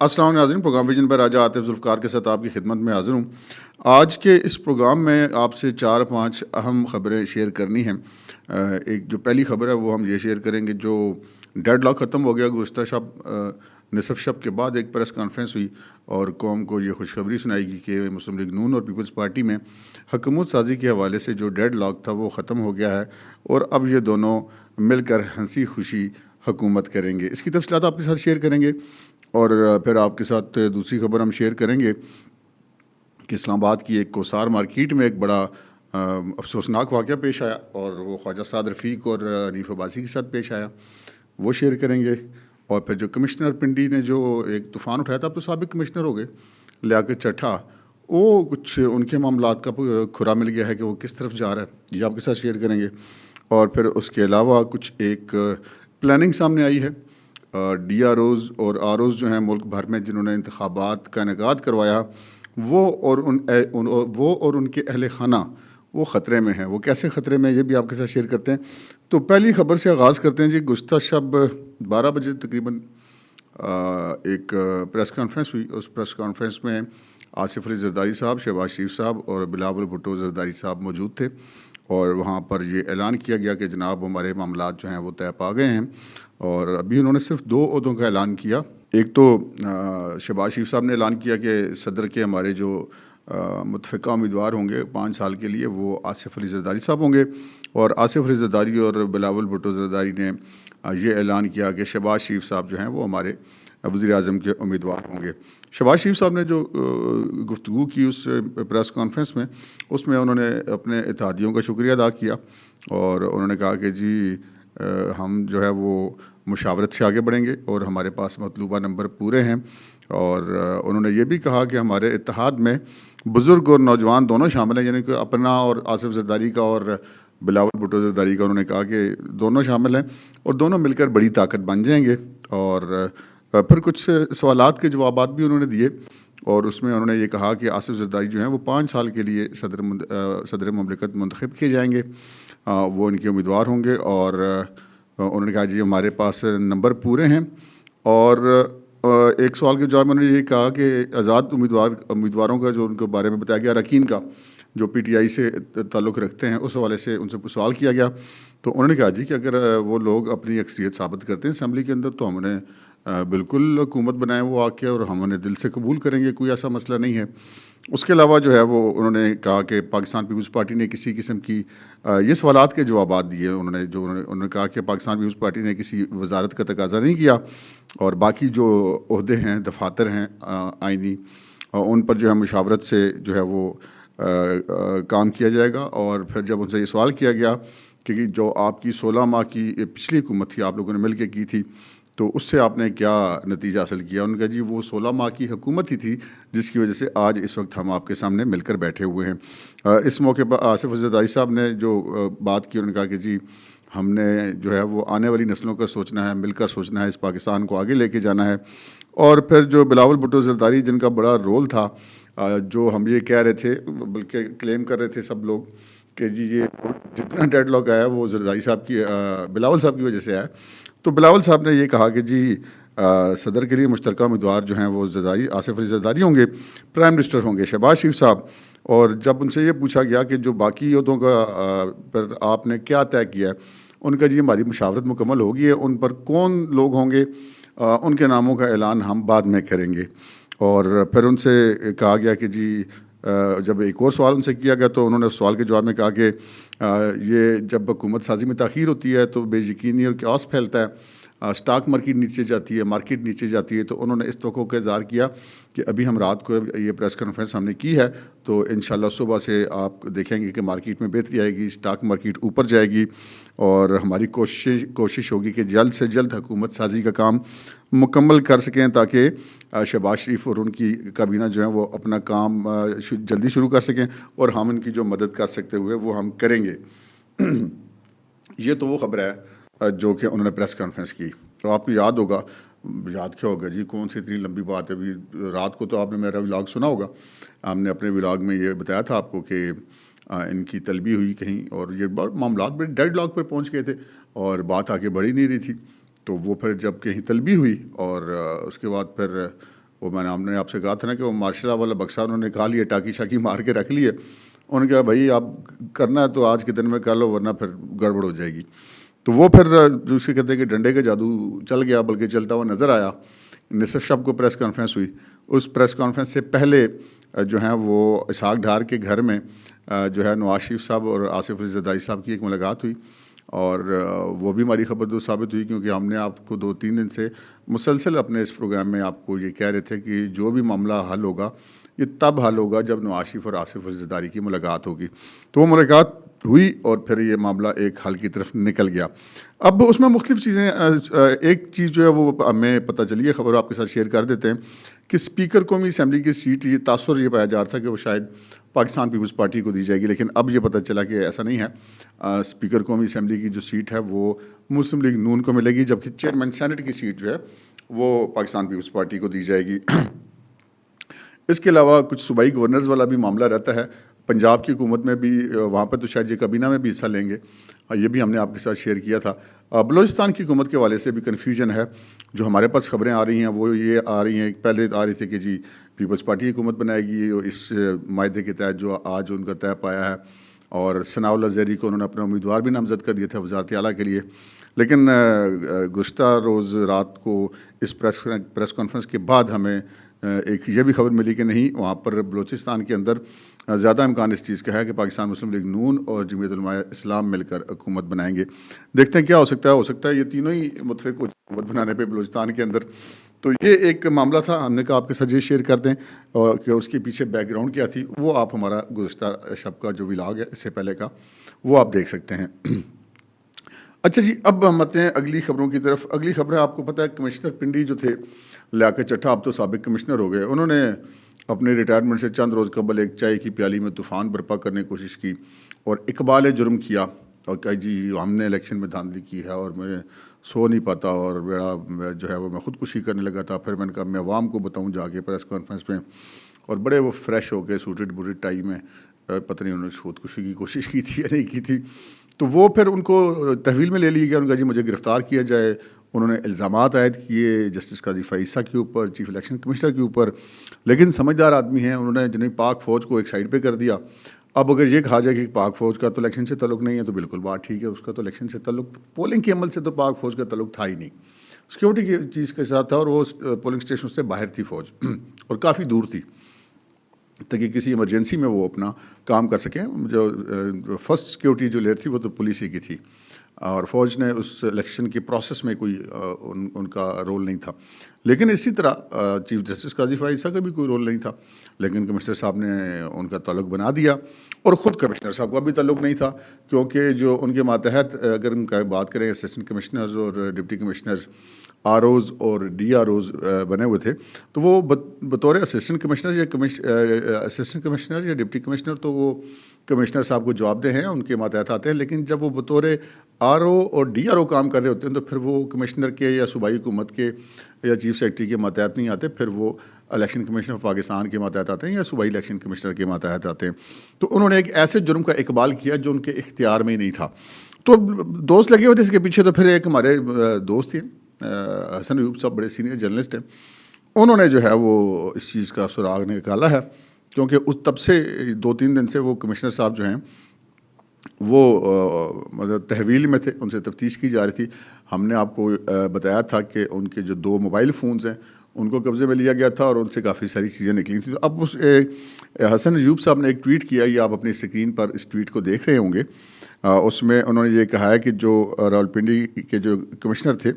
السلام علیکم ناظرین، پروگرام ویژن پر راجہ عاطف ذوالفقار کے ساتھ آپ کی خدمت میں حاضر ہوں۔ آج کے اس پروگرام میں آپ سے 4-5 اہم خبریں شیئر کرنی ہیں۔ ایک جو پہلی خبر ہے وہ ہم یہ شیئر کریں گے، جو ڈیڈ لاک ختم ہو گیا گزشتہ شب نصف شب کے بعد ایک پریس کانفرنس ہوئی اور قوم کو یہ خوشخبری سنائی گئی کہ مسلم لیگ نون اور پیپلز پارٹی میں حکومت سازی کے حوالے سے جو ڈیڈ لاک تھا وہ ختم ہو گیا ہے اور اب یہ دونوں مل کر ہنسی خوشی حکومت کریں گے۔ اس کی تفصیلات آپ کے ساتھ شیئر کریں گے اور پھر آپ کے ساتھ دوسری خبر ہم شیئر کریں گے کہ اسلام آباد کی ایک کوسار مارکیٹ میں ایک بڑا افسوسناک واقعہ پیش آیا اور وہ خواجہ سعد رفیق اور حنیف عباسی کے ساتھ پیش آیا، وہ شیئر کریں گے۔ اور پھر جو کمشنر پنڈی نے جو ایک طوفان اٹھایا تھا، اب تو سابق کمشنر ہو گئے، لیاقت چٹھا، وہ کچھ ان کے معاملات کا کھرا مل گیا ہے کہ وہ کس طرف جا رہا ہے، یہ آپ کے ساتھ شیئر کریں گے۔ اور پھر اس کے علاوہ کچھ ایک پلاننگ سامنے آئی ہے، ڈی آر اوز اور آر اوز جو ہیں ملک بھر میں جنہوں نے انتخابات کا انعقاد کروایا، وہ اور ان کے اہل خانہ وہ خطرے میں ہیں۔ وہ کیسے خطرے میں، یہ بھی آپ کے ساتھ شیئر کرتے ہیں۔ تو پہلی خبر سے آغاز کرتے ہیں جی۔ گزشتہ شب 12 بجے تقریباً ایک پریس کانفرنس ہوئی۔ اس پریس کانفرنس میں آصف علی زرداری صاحب، شہباز شریف صاحب اور بلاول بھٹو زرداری صاحب موجود تھے اور وہاں پر یہ اعلان کیا گیا کہ جناب ہمارے معاملات جو ہیں وہ طے پا گئے ہیں۔ اور ابھی انہوں نے صرف 2 عہدوں کا اعلان کیا۔ ایک تو شہباز شریف صاحب نے اعلان کیا کہ صدر کے ہمارے جو متفقہ امیدوار ہوں گے 5 سال کے لیے وہ آصف علی زرداری صاحب ہوں گے، اور آصف علی زرداری اور بلاول بھٹو زرداری نے یہ اعلان کیا کہ شہباز شریف صاحب جو ہیں وہ ہمارے وزیر اعظم کے امیدوار ہوں گے۔ شہباز شریف صاحب نے جو گفتگو کی اس پریس کانفرنس میں، اس میں انہوں نے اپنے اتحادیوں کا شکریہ ادا کیا اور انہوں نے کہا کہ جی ہم جو ہے وہ مشاورت سے آگے بڑھیں گے اور ہمارے پاس مطلوبہ نمبر پورے ہیں۔ اور انہوں نے یہ بھی کہا کہ ہمارے اتحاد میں بزرگ اور نوجوان دونوں شامل ہیں، یعنی کہ اپنا اور آصف زرداری کا اور بلاول بھٹو زرداری کا، انہوں نے کہا کہ دونوں شامل ہیں اور دونوں مل کر بڑی طاقت بن جائیں گے۔ اور پھر کچھ سوالات کے جوابات بھی انہوں نے دیے اور اس میں انہوں نے یہ کہا کہ آصف زرداری جو ہیں وہ 5 سال کے لیے صدر مملکت منتخب کیے جائیں گے، وہ ان کے امیدوار ہوں گے۔ اور انہوں نے کہا جی ہمارے پاس نمبر پورے ہیں۔ اور ایک سوال کے جواب میں انہوں نے یہ کہا کہ آزاد امیدواروں کا جو ان کے بارے میں بتایا گیا، اراکین کا جو پی ٹی آئی سے تعلق رکھتے ہیں، اس حوالے سے ان سے کچھ سوال کیا گیا تو انہوں نے کہا جی کہ اگر وہ لوگ اپنی اکثریت ثابت کرتے ہیں اسمبلی کے اندر تو ہم انہیں بالکل حکومت بنائیں وہ آ کے، اور ہم انہیں دل سے قبول کریں گے، کوئی ایسا مسئلہ نہیں ہے۔ اس کے علاوہ جو ہے وہ انہوں نے کہا کہ پاکستان پیپلز پارٹی نے کسی قسم کی یہ سوالات کے جوابات دیے انہوں نے کہا کہ پاکستان پیپلز پارٹی نے کسی وزارت کا تقاضا نہیں کیا اور باقی جو عہدے ہیں، دفاتر ہیں آئینی، ان پر جو ہے مشاورت سے جو ہے وہ کام کیا جائے گا۔ اور پھر جب ان سے یہ سوال کیا گیا کہ جو آپ کی 16 ماہ کی پچھلی حکومت تھی، آپ لوگوں نے مل کے کی تھی، تو اس سے آپ نے کیا نتیجہ حاصل کیا؟ انہوں نے کہا جی وہ 16 ماہ کی حکومت ہی تھی جس کی وجہ سے آج اس وقت ہم آپ کے سامنے مل کر بیٹھے ہوئے ہیں۔ اس موقع پر آصف علی زرداری صاحب نے جو بات کی، انہوں نے کہا کہ جی ہم نے جو ہے وہ آنے والی نسلوں کا سوچنا ہے، مل کر سوچنا ہے، اس پاکستان کو آگے لے کے جانا ہے۔ اور پھر جو بلاول بھٹو زرداری جن کا بڑا رول تھا، جو ہم یہ کہہ رہے تھے، بلکہ کلیم کر رہے تھے سب لوگ کہ جی یہ جتنا ڈیڈ لاک آیا وہ زرداری صاحب کی بلاول صاحب کی وجہ سے آیا، تو بلاول صاحب نے یہ کہا کہ جی صدر کے لیے مشترکہ امیدوار جو ہیں وہ آصف علی زرداری ہوں گے، پرائم منسٹر ہوں گے شہباز شریف صاحب۔ اور جب ان سے یہ پوچھا گیا کہ جو باقی عہدوں کا پر آپ نے کیا طے کیا ہے، ان کا جی ہماری مشاورت مکمل ہوگی ہے، ان پر کون لوگ ہوں گے ان کے ناموں کا اعلان ہم بعد میں کریں گے۔ اور پھر ان سے کہا گیا کہ جی جب ایک اور سوال ان سے کیا گیا تو انہوں نے اس سوال کے جواب میں کہا کہ یہ جب حکومت سازی میں تاخیر ہوتی ہے تو بے یقینی اور کیوس پھیلتا ہے، اسٹاک مارکیٹ نیچے جاتی ہے، مارکیٹ نیچے جاتی ہے۔ تو انہوں نے اس توقع کا اظہار کیا کہ ابھی ہم رات کو یہ پریس کانفرنس ہم نے کی ہے تو انشاءاللہ صبح سے آپ دیکھیں گے کہ مارکیٹ میں بہتری آئے گی، اسٹاک مارکیٹ اوپر جائے گی، اور ہماری کوشش ہوگی کہ جلد سے جلد حکومت سازی کا کام مکمل کر سکیں تاکہ شہباز شریف اور ان کی کابینہ جو ہیں وہ اپنا کام جلدی شروع کر سکیں اور ہم ان کی جو مدد کر سکتے ہوئے وہ ہم کریں گے۔ یہ تو وہ خبر ہے جو کہ انہوں نے پریس کانفرنس کی۔ تو آپ کو یاد ہوگا، یاد کیا ہوگا جی، کون سی اتنی لمبی بات ہے، ابھی رات کو تو آپ نے میرا ولاگ سنا ہوگا، ہم نے اپنے ولاگ میں یہ بتایا تھا آپ کو کہ ان کی طلبی ہوئی کہیں اور یہ معاملات بڑے ڈیڈ لاک پہ پہنچ گئے تھے اور بات آگے بڑھ ہی نہیں رہی تھی۔ تو وہ پھر جب کہیں طلبی ہوئی اور اس کے بعد پھر وہ ہم نے آپ سے کہا تھا نا کہ وہ مارشل لا والا بکسا انہوں نے کھا لیا، ٹاکی شاکی مار کے رکھ لیے. انہوں نے کہا بھائی آپ کرنا ہے تو آج کے دن میں کر لو ورنہ پھر گڑبڑ ہو جائے گی. تو وہ پھر جو اسے کہتے ہیں کہ ڈنڈے کا جادو چل گیا، بلکہ چلتا ہوا نظر آیا. نصف شب کو پریس کانفرنس ہوئی. اس پریس کانفرنس سے پہلے جو ہیں وہ اسحاق ڈھار کے گھر میں جو ہے نواز شریف صاحب اور آصف علی زرداری صاحب کی ایک ملاقات ہوئی، اور وہ بھی ہماری خبر دو ثابت ہوئی، کیونکہ ہم نے آپ کو 2-3 دن سے مسلسل اپنے اس پروگرام میں آپ کو یہ کہہ رہے تھے کہ جو بھی معاملہ حل ہوگا یہ تب حل ہوگا جب نواز شریف اور آصف علی زرداری کی ملاقات ہوگی. تو وہ ملاقات ہوئی اور پھر یہ معاملہ ایک حل کی طرف نکل گیا. اب اس میں مختلف چیزیں، ایک چیز جو ہے وہ ہمیں پتہ چلی ہے، خبر آپ کے ساتھ شیئر کر دیتے ہیں کہ اسپیکر قومی اسمبلی کی سیٹ، یہ تاثر یہ پایا جا رہا تھا کہ وہ شاید پاکستان پیپلز پارٹی کو دی جائے گی، لیکن اب یہ پتہ چلا کہ ایسا نہیں ہے. اسپیکر قومی اسمبلی کی جو سیٹ ہے وہ مسلم لیگ نون کو ملے گی، جبکہ چیئرمین سینٹ کی سیٹ جو ہے وہ پاکستان پیپلز پارٹی کو دی جائے گی. اس کے علاوہ کچھ صوبائی گورنرز والا بھی معاملہ رہتا ہے. پنجاب کی حکومت میں بھی وہاں پہ تو شاید یہ کابینہ میں بھی حصہ لیں گے، یہ بھی ہم نے آپ کے ساتھ شیئر کیا تھا. بلوچستان کی حکومت کے حوالے سے بھی کنفیوژن ہے. جو ہمارے پاس خبریں آ رہی ہیں وہ یہ آ رہی ہیں، پہلے آ رہی تھی کہ جی پیپلز پارٹی حکومت بنائے گی اس معاہدے کے تحت جو آج ان کا طے پایا ہے، اور ثناء اللہ زہری کو انہوں نے اپنا امیدوار بھی نامزد کر دیا تھا وزارت اعلیٰ کے لیے. لیکن گزشتہ روز رات کو اس پریس کانفرنس کے بعد ہمیں ایک یہ بھی خبر ملی کہ نہیں، وہاں پر بلوچستان کے اندر زیادہ امکان اس چیز کا ہے کہ پاکستان مسلم لیگ نون اور جمعیت علماء اسلام مل کر حکومت بنائیں گے. دیکھتے ہیں کیا ہو سکتا ہے یہ تینوں ہی متفق حکومت بنانے پہ بلوچستان کے اندر. تو یہ ایک معاملہ تھا، ہم نے کہا آپ کے ساتھ یہ شیئر کر دیں کہ اس کے پیچھے بیک گراؤنڈ کیا تھی. وہ آپ ہمارا گزشتہ شب کا جو ولاگ ہے اس سے پہلے کا وہ آپ دیکھ سکتے ہیں. اچھا جی، اب ہم آتے ہیں اگلی خبروں کی طرف. اگلی خبریں آپ کو پتہ ہے کمشنر پنڈی جو تھے لیاقت چٹھا، اب تو سابق کمشنر ہو گئے، انہوں نے اپنے ریٹائرمنٹ سے چند روز قبل ایک چائے کی پیالی میں طوفان برپا کرنے کی کوشش کی اور اقبال جرم کیا اور کہا جی ہم نے الیکشن میں دھاندلی کی ہے اور میں سو نہیں پاتا اور میرا جو ہے وہ میں خودکشی کرنے لگا تھا. پھر میں نے کہا میں عوام کو بتاؤں جا کے پریس کانفرنس میں، اور بڑے وہ فریش ہو کے سوٹڈ بوٹڈ ٹائی میں، پتہ نہیں انہوں نے خودکشی کی کوشش کی تھی یا نہیں کی تھی. تو وہ پھر ان کو تحویل میں لے لیا گیا. ان کا جی مجھے گرفتار کیا جائے. انہوں نے الزامات عائد کیے جسٹس قاضی فائزہ کے اوپر، چیف الیکشن کمشنر کے اوپر، لیکن سمجھدار آدمی ہیں، انہوں نے جنہیں پاک فوج کو ایک سائڈ پہ کر دیا. اب اگر یہ کہا جائے کہ پاک فوج کا تو الیکشن سے تعلق نہیں ہے تو بالکل بات ٹھیک ہے، اس کا تو الیکشن سے تعلق، پولنگ کے عمل سے تو پاک فوج کا تعلق تھا ہی نہیں، سیکیورٹی کی چیز کے ساتھ تھا، اور وہ پولنگ اسٹیشن سے باہر تھی فوج اور کافی دور تھی تاکہ کسی ایمرجنسی میں وہ اپنا کام کر سکیں. جو فرسٹ سیکیورٹی جو لیئر تھی وہ تو پولیس ہی کی تھی، اور فوج نے اس الیکشن کے پروسیس میں کوئی ان کا رول نہیں تھا. لیکن اسی طرح چیف جسٹس قاضی فائزہ کا بھی کوئی رول نہیں تھا، لیکن کمشنر صاحب نے ان کا تعلق بنا دیا، اور خود کمشنر صاحب کا بھی تعلق نہیں تھا، کیونکہ جو ان کے ماتحت اگر ان کا بات کریں اسسٹنٹ کمشنرز اور ڈپٹی کمشنرز، آر اوز اور ڈی آر اوز بنے ہوئے تھے، تو وہ بطور اسسٹنٹ کمشنر یا ڈپٹی کمشنر تو وہ کمشنر صاحب کو جواب دہ ہیں، ان کے ماتحت آتے ہیں. لیکن جب وہ بطور آر او اور ڈی آر او کام کر رہے ہوتے ہیں تو پھر وہ کمشنر کے یا صوبائی حکومت کے یا چیف سیکرٹری کے ماتحت نہیں آتے، پھر وہ الیکشن کمیشن آف پاکستان کے ماتحت آتے ہیں یا صوبائی الیکشن کمشنر کے ماتحت آتے ہیں. تو انہوں نے ایک ایسے جرم کا اقبال کیا جو ان کے اختیار میں ہی نہیں تھا. تو دوست لگے ہوئے تھے اس کے پیچھے. تو پھر ایک ہمارے دوست ہیں حسن ایوب صاحب، بڑے سینئر جرنلسٹ ہیں، انہوں نے جو ہے وہ اس چیز کا سراغ نکالا ہے، کیونکہ اس تب سے 2-3 دن سے وہ کمشنر صاحب جو ہیں وہ مطلب تحویل میں تھے، ان سے تفتیش کی جا رہی تھی. ہم نے آپ کو بتایا تھا کہ ان کے جو 2 موبائل فونز ہیں ان کو قبضے میں لیا گیا تھا اور ان سے کافی ساری چیزیں نکلی تھیں. تو اب اس حسن ایوب صاحب نے ایک ٹویٹ کیا، یہ آپ اپنی اسکرین پر اس ٹویٹ کو دیکھ رہے ہوں گے. اس میں انہوں نے یہ کہا ہے کہ جو راولپنڈی کے جو کمشنر تھے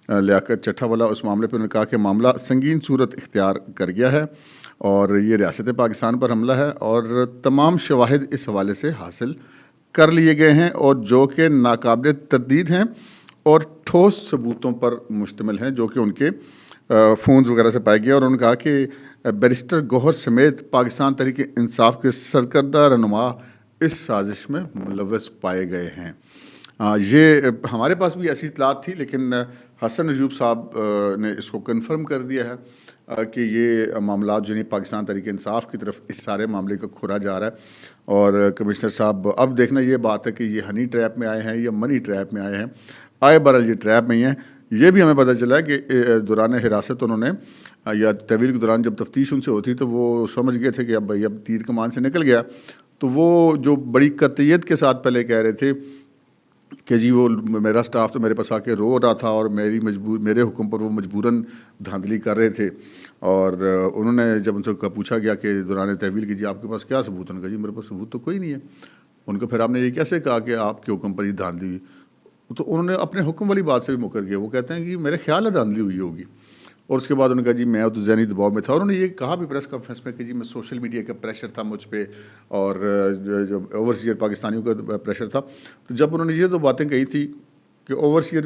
لیاقت چٹھا والا، اس معاملے پہ انہوں نے کہا کہ معاملہ سنگین صورت اختیار کر گیا ہے اور یہ ریاست پاکستان پر حملہ ہے، اور تمام شواہد اس حوالے سے حاصل کر لیے گئے ہیں اور جو کہ ناقابل تردید ہیں اور ٹھوس ثبوتوں پر مشتمل ہیں جو کہ ان کے فونز وغیرہ سے پائے گئے. اور انہوں نے کہا کہ بیرسٹر گوہر سمیت پاکستان تحریک انصاف کے سرکردہ رہنما اس سازش میں ملوث پائے گئے ہیں. یہ ہمارے پاس بھی ایسی اطلاعات تھی، لیکن حسن ایوب صاحب نے اس کو کنفرم کر دیا ہے کہ یہ معاملات جو نہیں پاکستان تحریک انصاف کی طرف اس سارے معاملے کا کھرا جا رہا ہے. اور کمشنر صاحب اب دیکھنا یہ بات ہے کہ یہ ہنی ٹریپ میں آئے ہیں یا منی ٹریپ میں آئے ہیں. آئے برل یہ ٹریپ میں ہی ہیں. یہ بھی ہمیں پتہ چلا ہے کہ دوران حراست انہوں نے یا طویل کے دوران جب تفتیش ان سے ہوتی تو وہ سمجھ گئے تھے کہ اب بھائی اب تیر کمان سے نکل گیا. تو وہ جو بڑی قطعیت کے ساتھ پہلے کہہ رہے تھے کہ جی وہ میرا سٹاف تو میرے پاس آ کے رو رہا تھا اور میرے حکم پر وہ مجبوراً دھاندلی کر رہے تھے. اور انہوں نے جب ان سے پوچھا گیا کہ دوران طویل کی جی آپ کے پاس کیا ثبوت ہے؟ ان کا جی میرے پاس ثبوت تو کوئی نہیں ہے. ان کو پھر آپ نے یہ کیسے کہا کہ آپ کے حکم پر یہ دھاندلی ہوئی؟ تو انہوں نے اپنے حکم والی بات سے بھی مکر گیا. وہ کہتے ہیں کہ میرے خیال ہے دھاندلی ہوئی ہوگی. اور اس کے بعد انہوں نے کہا جی میں تو ذہنی دباؤ میں تھا. اور انہوں نے یہ کہا بھی پریس کانفرنس میں کہ جی میں سوشل میڈیا کا پریشر تھا مجھ پہ اور جو اوورسیئر پاکستانیوں کا پریشر تھا. تو جب انہوں نے یہ دو باتیں کہی تھی کہ اوورسیئر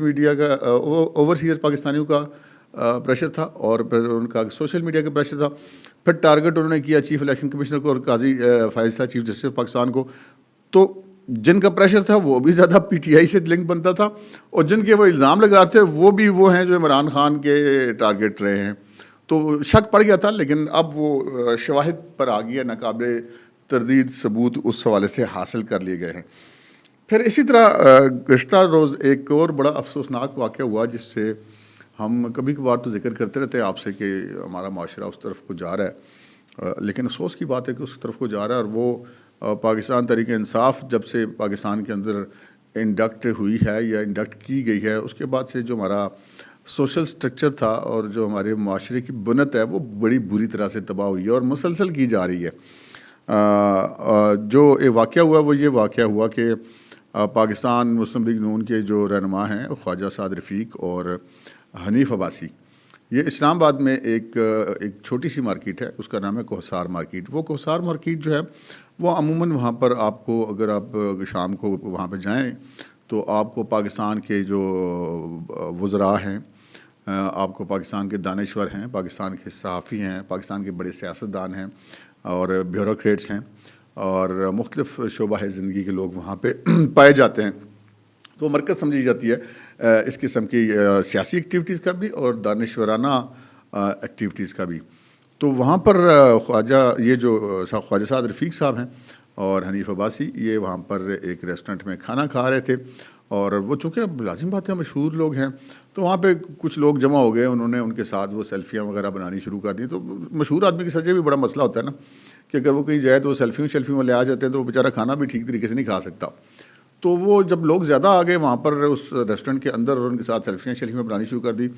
پاکستانیوں کا پریشر تھا اور پھر ان کا سوشل میڈیا کا پریشر تھا, پھر ٹارگٹ انہوں نے کیا چیف الیکشن کمشنر کو اور قاضی فائز صاحب چیف جسٹس پاکستان کو. تو جن کا پریشر تھا وہ بھی زیادہ پی ٹی آئی سے لنک بنتا تھا, اور جن کے وہ الزام لگاتے وہ بھی وہ ہیں جو عمران خان کے ٹارگٹ رہے ہیں. تو شک پڑ گیا تھا, لیکن اب وہ شواہد پر آ گیا, ناقابل تردید ثبوت اس حوالے سے حاصل کر لیے گئے ہیں. پھر اسی طرح گزشتہ روز ایک اور بڑا افسوسناک واقعہ ہوا جس سے ہم کبھی کبھار تو ذکر کرتے رہتے ہیں آپ سے کہ ہمارا معاشرہ اس طرف کو جا رہا ہے, لیکن افسوس کی بات ہے کہ اس طرف کو جا رہا ہے. اور وہ پاکستان تحریک انصاف جب سے پاکستان کے اندر انڈکٹ ہوئی ہے یا انڈکٹ کی گئی ہے, اس کے بعد سے جو ہمارا سوشل سٹرکچر تھا اور جو ہمارے معاشرے کی بنت ہے وہ بڑی بری طرح سے تباہ ہوئی ہے اور مسلسل کی جا رہی ہے. جو واقعہ ہوا وہ یہ واقعہ ہوا کہ پاکستان مسلم لیگ نون کے جو رہنما ہیں خواجہ سعد رفیق اور حنیف عباسی, یہ اسلام آباد میں ایک چھوٹی سی مارکیٹ ہے, اس کا نام ہے کوہسار مارکیٹ. وہ کوہسار مارکیٹ جو ہے وہ عموماً وہاں پر آپ کو اگر آپ شام کو وہاں پہ جائیں تو آپ کو پاکستان کے جو وزراء ہیں, آپ کو پاکستان کے دانشور ہیں, پاکستان کے صحافی ہیں, پاکستان کے بڑے سیاستدان ہیں اور بیوروکریٹس ہیں اور مختلف شعبہ زندگی کے لوگ وہاں پہ پائے جاتے ہیں. تو مرکز سمجھی جاتی ہے اس قسم کی سیاسی ایکٹیویٹیز کا بھی اور دانشورانہ ایکٹیویٹیز کا بھی. تو وہاں پر یہ جو خواجہ سعد رفیق صاحب ہیں اور حنیف عباسی, یہ وہاں پر ایک ریسٹورنٹ میں کھانا کھا رہے تھے. اور وہ چونکہ لازم بات ہے مشہور لوگ ہیں تو وہاں پہ کچھ لوگ جمع ہو گئے, انہوں نے ان کے ساتھ وہ سیلفیاں وغیرہ بنانی شروع کر دی. تو مشہور آدمی کے ساتھ یہ بھی بڑا مسئلہ ہوتا ہے نا کہ اگر وہ کہیں جائے تو وہ سیلفیوں لے آ جاتے ہیں تو وہ بیچارہ کھانا بھی ٹھیک طریقے سے نہیں کھا سکتا. تو وہ جب لوگ زیادہ آ گئے وہاں پر اس ریسٹورنٹ کے اندر اور ان کے ساتھ سیلفیاں بنانی شروع کر دی.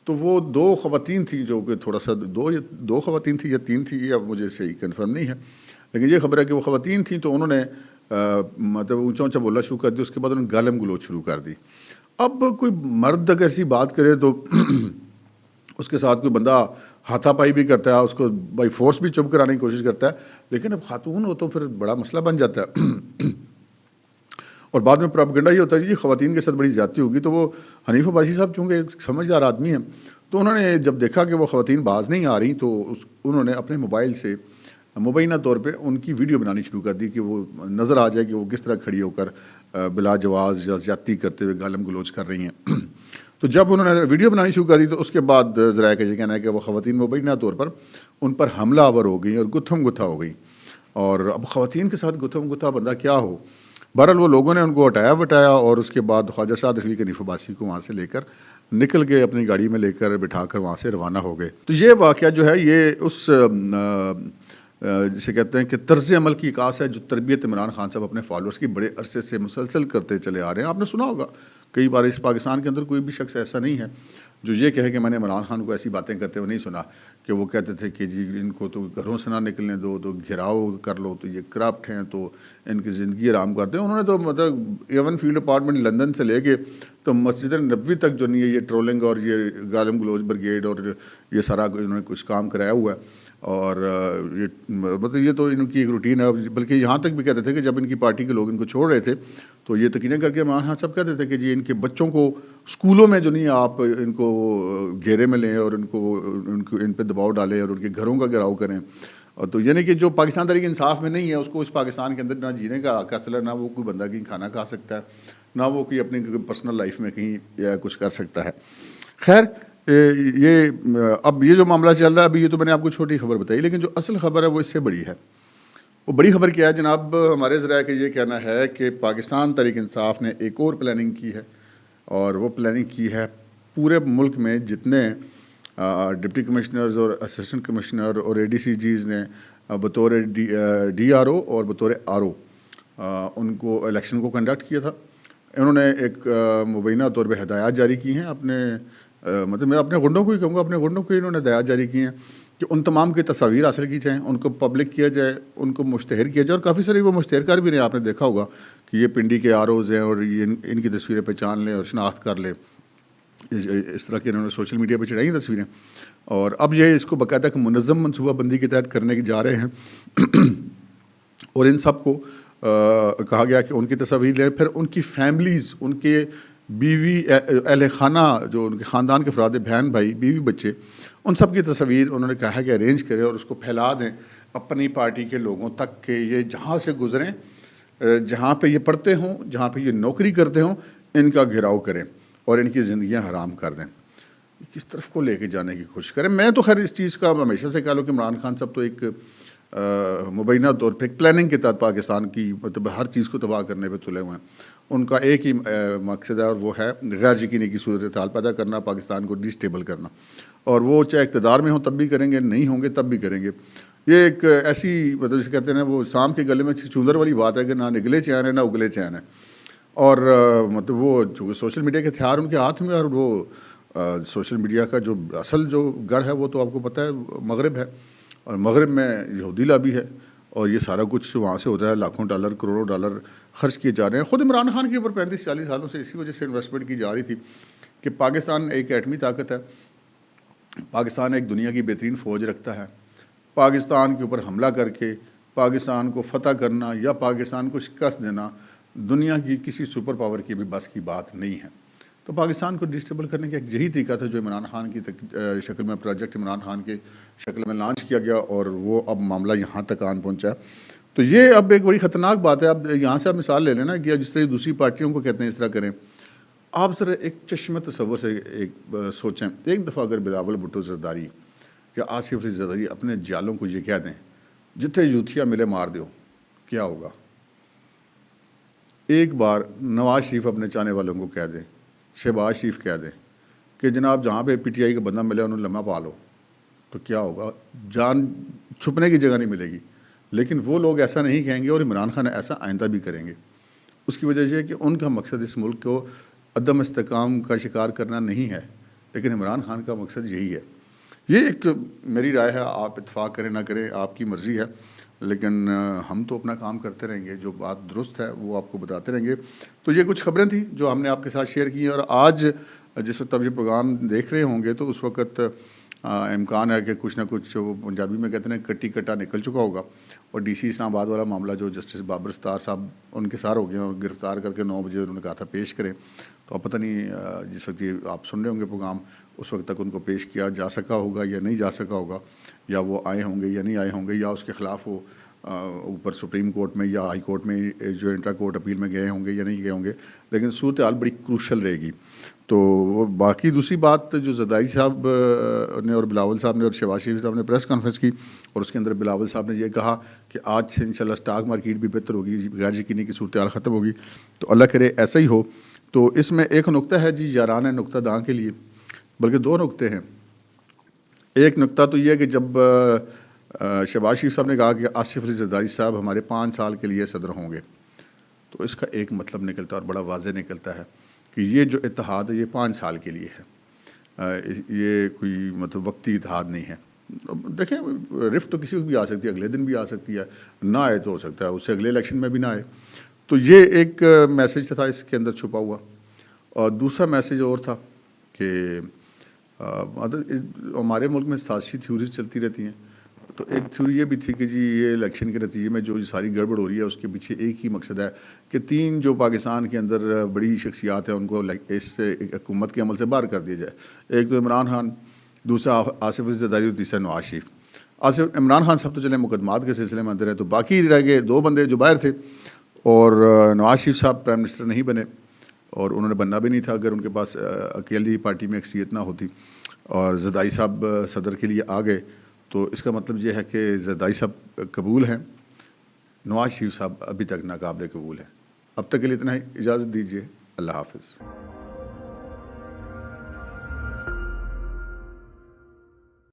تو وہ دو خواتین تھیں جو کہ تھوڑا سا دو خواتین تھیں یا تین تھیں, یا مجھے صحیح کنفرم نہیں ہے, لیکن یہ خبر ہے کہ وہ خواتین تھیں. تو انہوں نے مطلب اونچا اونچا بولنا شروع کر دیا. اس کے بعد انہوں نے گالم گلوچ شروع کر دی. اب کوئی مرد اگر ایسی بات کرے تو اس کے ساتھ کوئی بندہ ہاتھا پائی بھی کرتا ہے, اس کو بائی فورس بھی چپ کرانے کی کوشش کرتا ہے, لیکن اب خاتون ہو تو پھر بڑا مسئلہ بن جاتا ہے. اور بعد میں پروپیگنڈا یہ ہوتا ہے جی خواتین کے ساتھ بڑی زیادتی ہوگی. تو وہ حنیف عباسی صاحب چونکہ ایک سمجھدار آدمی ہیں, تو انہوں نے جب دیکھا کہ وہ خواتین باز نہیں آ رہی تو انہوں نے اپنے موبائل سے مبینہ طور پہ ان کی ویڈیو بنانی شروع کر دی کہ وہ نظر آ جائے کہ وہ کس طرح کھڑی ہو کر بلا جواز یا زیادتی کرتے ہوئے گالم گلوچ کر رہی ہیں. تو جب انہوں نے ویڈیو بنانی شروع کر دی تو اس کے بعد ذرائع کا یہ کہنا ہے کہ وہ خواتین مبینہ طور پر ان پر حملہ آور ہو گئیں اور گتھم گتھا ہو گئیں. اور اب خواتین کے ساتھ گتھم گتھا بندہ کیا ہو. بہرحال وہ لوگوں نے ان کو ہٹایا بٹایا اور اس کے بعد خواجہ سعد رفیق حنیف عباسی کو وہاں سے لے کر نکل گئے, اپنی گاڑی میں لے کر بٹھا کر وہاں سے روانہ ہو گئے. تو یہ واقعہ جو ہے یہ اس جسے کہتے ہیں کہ طرز عمل کی عکاس ہے جو تربیت عمران خان صاحب اپنے فالوورز کی بڑے عرصے سے مسلسل کرتے چلے آ رہے ہیں. آپ نے سنا ہوگا کئی بار اس پاکستان کے اندر کوئی بھی شخص ایسا نہیں ہے جو یہ کہے کہ میں نے عمران خان کو ایسی باتیں کرتے ہوئے نہیں سنا کہ وہ کہتے تھے کہ جی ان کو تو گھروں سے نہ نکلنے دو, تو گھیراؤ کر لو, تو یہ کرپٹ ہیں, تو ان کی زندگی آرام کرتے ہیں. انہوں نے تو مطلب ایون فیلڈ اپارٹمنٹ لندن سے لے کے تو مسجد نبوی تک جو نہیں ہے یہ ٹرولنگ اور یہ گالم گلوچ بریگیڈ اور یہ سارا انہوں نے کچھ کام کرایا ہوا ہے. اور یہ مطلب یہ تو ان کی ایک روٹین ہے. بلکہ یہاں تک بھی کہتے تھے کہ جب ان کی پارٹی کے لوگ ان کو چھوڑ رہے تھے تو یہ تقریریں کر کے عمران خان صاحب کہتے تھے کہ جی ان کے بچوں کو اسکولوں میں جو نہیں آپ ان کو گھیرے میں لیں اور ان پہ دباؤ ڈالیں اور ان کے گھروں کا گھیراؤ کریں. اور تو یعنی کہ جو پاکستان تحریک انصاف میں نہیں ہے اس کو اس پاکستان کے اندر نہ جینے کا حق حاصل ہے, نہ وہ کوئی بندہ کہیں کھانا کھا سکتا ہے, نہ وہ کوئی اپنی پرسنل لائف میں کہیں کچھ کر سکتا ہے. خیر یہ اب یہ جو معاملہ چل رہا ہے ابھی یہ تو میں نے آپ کو چھوٹی خبر بتائی, لیکن جو اصل خبر ہے وہ اس سے بڑی ہے. وہ بڑی خبر کیا ہے جناب, ہمارے ذرائع کا یہ کہنا ہے کہ پاکستان تحریک انصاف نے ایک اور پلاننگ کی ہے, اور وہ پلاننگ کی ہے پورے ملک میں جتنے ڈپٹی کمشنرز اور اسسٹنٹ کمشنر اور ADCGs نے بطور DRO اور بطور RO ان کو الیکشن کو کنڈکٹ کیا تھا. انہوں نے ایک مبینہ طور پہ ہدایات جاری کی ہیں اپنے مطلب میں اپنے گنڈوں کو ہی کہوں گا، اپنے گنڈوں کو انہوں نے ہدایات جاری کی ہیں کہ ان تمام کی تصاویر حاصل کی جائیں، ان کو پبلک کیا جائے، ان کو مشتہر کیا جائے. اور کافی سارے وہ مشتہر کر بھی رہے ہیں، آپ نے دیکھا ہوگا کہ یہ پنڈی کے ROs ہیں اور یہ ان کی تصویریں پہچان لیں اور شناخت کر لیں. اس طرح کے انہوں نے سوشل میڈیا پہ چڑھائی ہیں تصویریں، اور اب یہ اس کو باقاعدہ ایک منظم منصوبہ بندی کے تحت کرنے کی جا رہے ہیں. اور ان سب کو کہا گیا کہ ان کی تصاویر لیں، پھر ان کی فیملیز، ان کے بیوی اہل خانہ، جو ان کے خاندان کے افراد، بہن بھائی، بیوی بچے، ان سب کی تصاویر انہوں نے کہا کہ ارینج کریں اور اس کو پھیلا دیں اپنی پارٹی کے لوگوں تک کہ یہ جہاں سے گزریں، جہاں پہ یہ پڑھتے ہوں، جہاں پہ یہ نوکری کرتے ہوں، ان کا گھراؤ کریں اور ان کی زندگیاں حرام کر دیں. کس طرف کو لے کے جانے کی کوشش کریں. میں تو خیر اس چیز کا ہمیشہ سے کہہ لوں کہ عمران خان صاحب تو ایک مبینہ طور پہ ایک پلاننگ کے تحت پاکستان کی مطلب ہر چیز کو تباہ کرنے پہ تلے ہوئے ہیں. ان کا ایک ہی مقصد ہے اور وہ ہے غیر یقینی کی صورتحال پیدا کرنا، پاکستان کو ڈی اسٹیبل کرنا. اور وہ چاہے اقتدار میں ہوں تب بھی کریں گے، نہیں ہوں گے تب بھی کریں گے. یہ ایک ایسی مطلب جسے کہتے ہیں وہ سام کے گلے میں چوندر والی بات ہے کہ نہ نگلے چین ہے نہ اگلے چین ہے. اور مطلب وہ جو سوشل میڈیا کے ہتھیار ان کے ہاتھ میں، اور وہ سوشل میڈیا کا جو اصل جو گڑھ ہے وہ تو آپ کو پتہ ہے مغرب ہے، اور مغرب میں یہودی لابی ہے، اور یہ سارا کچھ وہاں سے ہوتا ہے. لاکھوں ڈالر، کروڑوں ڈالر خرچ کیے جا رہے ہیں. خود عمران خان کے اوپر 35-40 سالوں سے اسی وجہ سے انویسٹمنٹ کی جا رہی تھی کہ پاکستان ایک ایٹمی طاقت ہے، پاکستان ایک دنیا کی بہترین فوج رکھتا ہے. پاکستان کے اوپر حملہ کر کے پاکستان کو فتح کرنا یا پاکستان کو شکست دینا دنیا کی کسی سپر پاور کی بھی بس کی بات نہیں ہے. تو پاکستان کو ڈسٹیبل کرنے کا ایک یہی طریقہ تھا جو عمران خان کی شکل میں، پروجیکٹ عمران خان کے شکل میں لانچ کیا گیا، اور وہ اب معاملہ یہاں تک آن پہنچا. تو یہ اب ایک بڑی خطرناک بات ہے. اب یہاں سے آپ مثال لے لینا کہ جس طرح دوسری پارٹیوں کو کہتے ہیں اس طرح کریں. آپ ذرا ایک چشم تصور سے ایک سوچیں، ایک دفعہ اگر بلاول بھٹو زرداری یا آصف علی زرداری اپنے جالوں کو یہ کہہ دیں جتنے یوتھیا ملے مار دیو، کیا ہوگا؟ ایک بار نواز شریف اپنے چاہنے والوں کو کہہ دیں، شہباز شریف کہہ دیں کہ جناب جہاں پہ PTI کا بندہ ملے انہوں لمحہ پا لو، تو کیا ہوگا؟ جان چھپنے کی جگہ نہیں ملے گی. لیکن وہ لوگ ایسا نہیں کہیں گے، اور عمران خان ایسا آئندہ بھی کریں گے. اس کی وجہ یہ ہے کہ ان کا مقصد اس ملک کو عدم استحکام کا شکار کرنا نہیں ہے، لیکن عمران خان کا مقصد یہی ہے. یہ ایک میری رائے ہے، آپ اتفاق کریں نہ کریں آپ کی مرضی ہے، لیکن ہم تو اپنا کام کرتے رہیں گے. جو بات درست ہے وہ آپ کو بتاتے رہیں گے. تو یہ کچھ خبریں تھیں جو ہم نے آپ کے ساتھ شیئر کی. اور آج جس وقت اب یہ پروگرام دیکھ رہے ہوں گے تو اس وقت امکان ہے کہ کچھ نہ کچھ وہ پنجابی میں کہتے ہیں کٹی کٹا نکل چکا ہوگا. اور DC اسلام آباد والا معاملہ جو جسٹس بابر ستار صاحب ان کے سار ہو گئے ہیں، گرفتار کر کے 9 بجے انہوں نے کہا تھا پیش کریں. تو اب پتہ نہیں جس وقت یہ آپ سن رہے ہوں گے پروگرام اس وقت تک ان کو پیش کیا جا سکا ہوگا یا نہیں جا سکا ہوگا، یا وہ آئے ہوں گے یا نہیں آئے ہوں گے، یا اس کے خلاف وہ اوپر سپریم کورٹ میں یا ہائی کورٹ میں جو انٹرا کورٹ اپیل میں گئے ہوں گے یا نہیں گئے ہوں گے. لیکن صورتحال بڑی کروشل رہے گی. تو وہ باقی دوسری بات جو زرداری صاحب نے اور بلاول صاحب نے اور شہباز شریف صاحب نے پریس کانفرنس کی، اور اس کے اندر بلاول صاحب نے یہ کہا کہ آج سے انشاءاللہ اسٹاک مارکیٹ بھی بہتر ہوگی، غیر یقینی کی صورتحال ختم ہوگی. تو اللہ کرے ایسا ہی ہو. تو اس میں ایک نقطہ ہے جی یاران نقطہ داں کے لیے، بلکہ 2 نقطے ہیں. ایک نقطہ تو یہ ہے کہ جب شہباز شریف صاحب نے کہا کہ آصف علی زرداری صاحب ہمارے 5 سال کے لیے صدر ہوں گے، تو اس کا ایک مطلب نکلتا ہے اور بڑا واضح نکلتا ہے کہ یہ جو اتحاد ہے یہ 5 سال کے لیے ہے. یہ کوئی مطلب وقتی اتحاد نہیں ہے. دیکھیں رفت تو کسی کو بھی آ سکتی ہے، اگلے دن بھی آ سکتی ہے، نہ آئے تو ہو سکتا ہے اس سے اگلے الیکشن میں بھی نہ آئے. تو یہ ایک میسیج تھا اس کے اندر چھپا ہوا. اور دوسرا میسیج اور تھا کہ ہمارے ملک میں سیاسی تھیوریز چلتی رہتی ہیں. تو ایک تھیوری یہ بھی تھی کہ جی یہ الیکشن کے نتیجے میں جو ساری گڑبڑ ہو رہی ہے اس کے پیچھے ایک ہی مقصد ہے کہ 3 جو پاکستان کے اندر بڑی شخصیات ہیں ان کو اس حکومت کے عمل سے باہر کر دیا جائے. ایک تو عمران خان، دوسرا آصف علی زرداری اور تیسرا نواز شریف. عمران خان صاحب تو چلے مقدمات کے سلسلے میں اندر ہے، تو باقی رہ گئے 2 بندے جو باہر تھے. اور نواز شریف صاحب پرائم منسٹر نہیں بنے، اور انہوں نے بننا بھی نہیں تھا اگر ان کے پاس اکیلی پارٹی میں اکثریت نہ ہوتی. اور زرداری صاحب صدر کے لیے آ گئے. تو اس کا مطلب یہ ہے کہ زرداری صاحب قبول ہیں، نواز شریف صاحب ابھی تک ناقابل قبول ہیں. اب تک کے لیے اتنا ہی، اجازت دیجیے. اللہ حافظ.